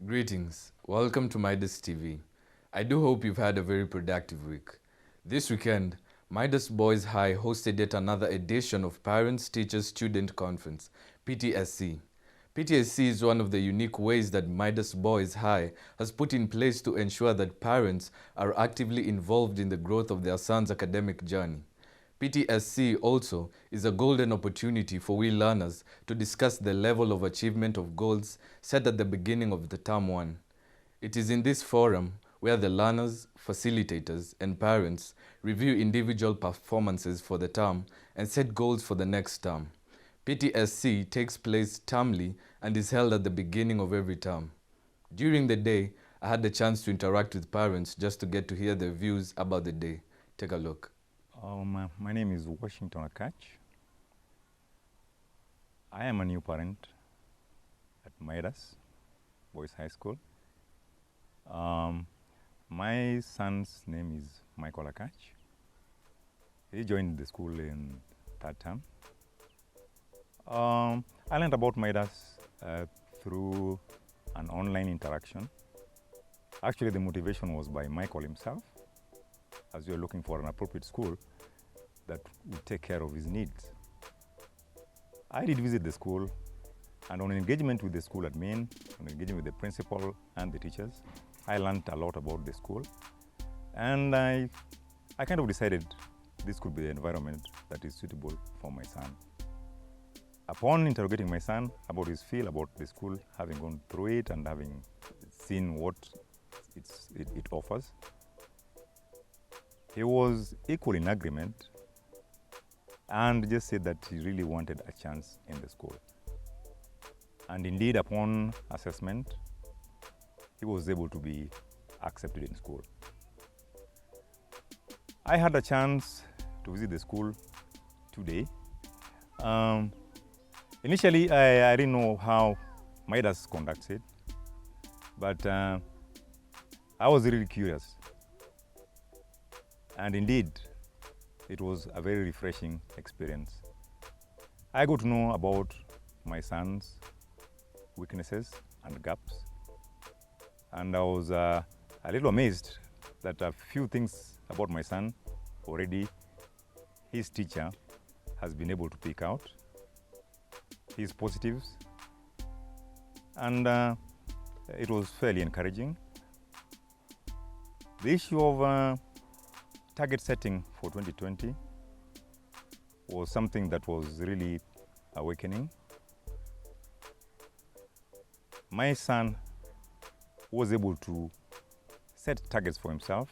Greetings. Welcome to Midas TV. I do hope you've had a very productive week. This weekend, Midas Boys High hosted yet another edition of Parents Teachers Student Conference, PTSC. PTSC is one of the unique ways that Midas Boys High has put in place to ensure that parents are actively involved in the growth of their son's academic journey. PTSC also is a golden opportunity for we learners to discuss the level of achievement of goals set at the beginning of the term 1. It is in this forum where the learners, facilitators, and parents review individual performances for the term and set goals for the next term. PTSC takes place termly and is held at the beginning of every term. During the day, I had the chance to interact with parents just to get to hear their views about the day. Take a look. My name is Washington Akach. I am a new parent at Midas Boys High School. My son's name is Michael Akach. He joined the school in third term. I learned about Midas through an online interaction. Actually, the motivation was by Michael himself, as we were looking for an appropriate school that would take care of his needs. I did visit the school, and on engagement with the school admin, on engagement with the principal and the teachers, I learned a lot about the school. And I kind of decided this could be the environment that is suitable for my son. Upon interrogating my son about his feel about the school, having gone through it and having seen what it offers, he was equally in agreement and just said that he really wanted a chance in the school. And indeed, upon assessment, he was able to be accepted in school. I had a chance to visit the school today. Initially, I didn't know how Midas conducts it, but I was really curious. And indeed, it was a very refreshing experience. I got to know about my son's weaknesses and gaps. And I was a little amazed that a few things about my son already his teacher has been able to pick out, his positives. And it was fairly encouraging. The issue of target setting for 2020 was something that was really awakening. My son was able to set targets for himself,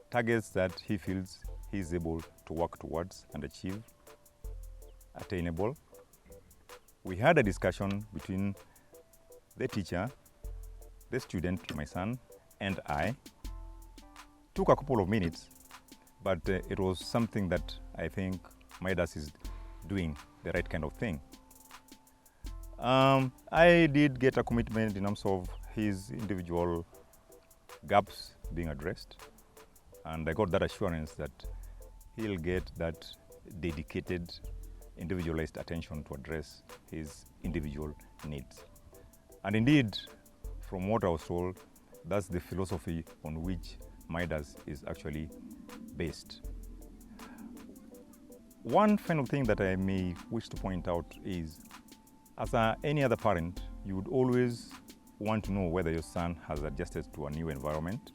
targets that he feels he's able to work towards and achieve, attainable. We had a discussion between the teacher, the student, my son, and I. Took a couple of minutes, but it was something that I think Midas is doing the right kind of thing. I did get a commitment in terms of his individual gaps being addressed, and I got that assurance that he'll get that dedicated, individualized attention to address his individual needs. And indeed, from what I was told, that's the philosophy on which Midas is actually based. One final thing that I may wish to point out is, as any other parent, you would always want to know whether your son has adjusted to a new environment,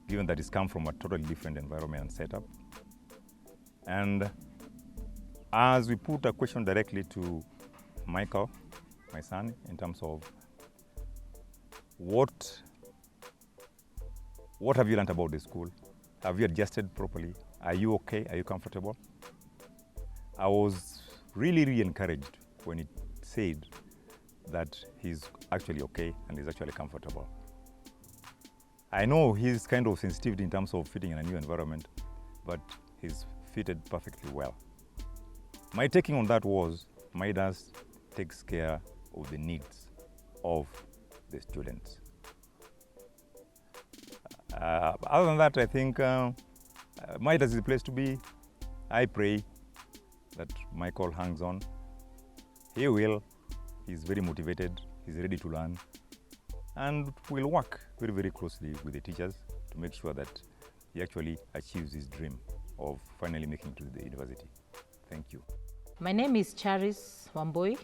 given that he's come from a totally different environment and setup. And as we put a question directly to Michael, my son, in terms of what have you learned about the school? Have you adjusted properly? Are you okay? Are you comfortable? I was really encouraged when it said that he's actually okay and he's actually comfortable. I know he's kind of sensitive in terms of fitting in a new environment, but he's fitted perfectly well. My taking on that was Midas takes care of the needs of the students. Other than that, I think Midas is the place to be. I pray that Michael hangs on. He will. He's very motivated. He's ready to learn. and we'll work very, very closely with the teachers to make sure that he actually achieves his dream of finally making it to the university. Thank you. My name is Charis Wamboi,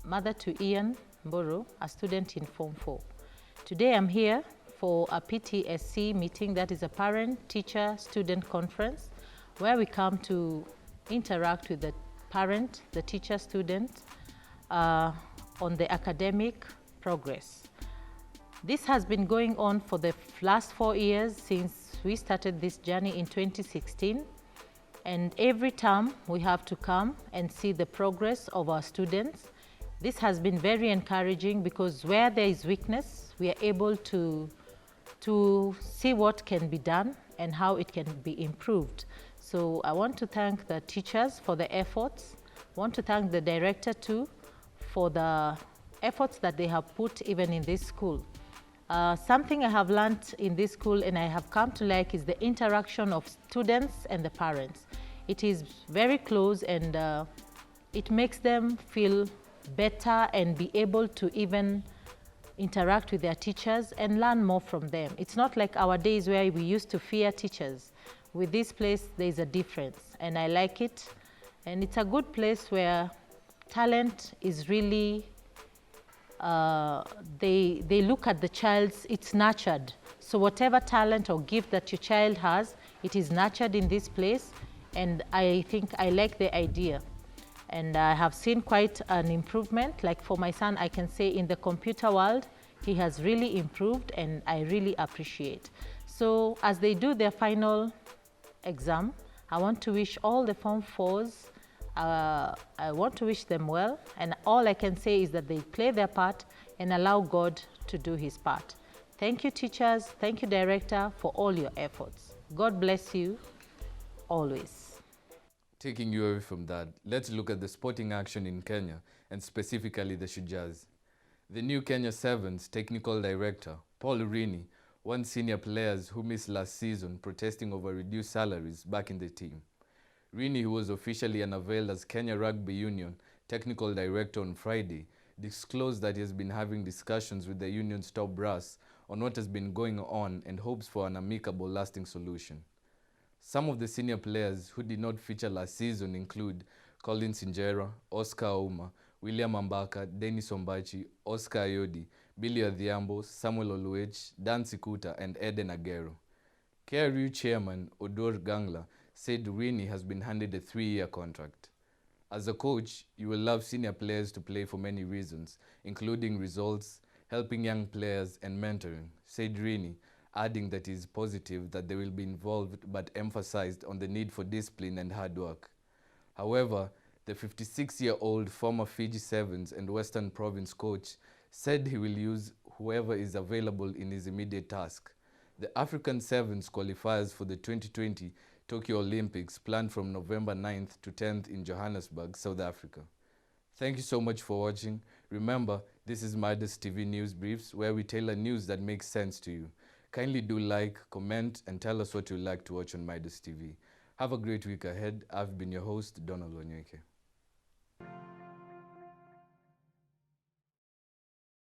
mother to Ian Mboro, a student in Form 4. Today I'm here for a PTSC meeting, that is a parent-teacher-student conference, where we come to interact with the parent, the teacher, student on the academic progress. This has been going on for the last 4 years since we started this journey in 2016. And every term we have to come and see the progress of our students. This has been very encouraging because where there is weakness, we are able to see what can be done and how it can be improved. So I want to thank the teachers for the efforts. I want to thank the director too for the efforts that they have put even in this school. Something I have learned in this school and I have come to like is the interaction of students and the parents. It is very close and it makes them feel better and be able to even interact with their teachers and learn more from them. It's not like our days where we used to fear teachers. With this place, there's a difference and I like it. And it's a good place where talent is really they look at the child's, it's nurtured. So whatever talent or gift that your child has, it is nurtured in this place. And I think I like the idea. And I have seen quite an improvement. Like for my son, I can say in the computer world, he has really improved and I really appreciate. So as they do their final exam, I want to wish all the Form 4s I want to wish them well, and all I can say is that they play their part and allow God to do his part. Thank you, teachers. Thank you, director, for all your efforts. God bless you always. Taking you away from that, let's look at the sporting action in Kenya, and specifically the Shujaas. The new Kenya Sevens technical director, Paul Rini, won senior players who missed last season protesting over reduced salaries back in the team. Rini, who was officially unveiled as Kenya Rugby Union Technical Director on Friday, disclosed that he has been having discussions with the union's top brass on what has been going on and hopes for an amicable, lasting solution. Some of the senior players who did not feature last season include Colin Sinjera, Oscar Ouma, William Ambaka, Dennis Ombachi, Oscar Ayodi, Billy Adhiambo, Samuel Oluech, Dan Sikuta, and Eden Agero. KRU chairman Odor Gangla said Rini has been handed a 3-year contract. As a coach, you will love senior players to play for many reasons, including results, helping young players, and mentoring, said Rini, adding that he is positive that they will be involved but emphasized on the need for discipline and hard work. However, the 56-year-old former Fiji Sevens and Western Province coach said he will use whoever is available in his immediate task. The African Sevens qualifiers for the 2020 Tokyo Olympics planned from November 9th to 10th in Johannesburg, South Africa. Thank you so much for watching. Remember, this is Midas TV News Briefs, where we tailor news that makes sense to you. Kindly do like, comment, and tell us what you'd like to watch on Midas TV. Have a great week ahead. I've been your host, Donald Wanyeke.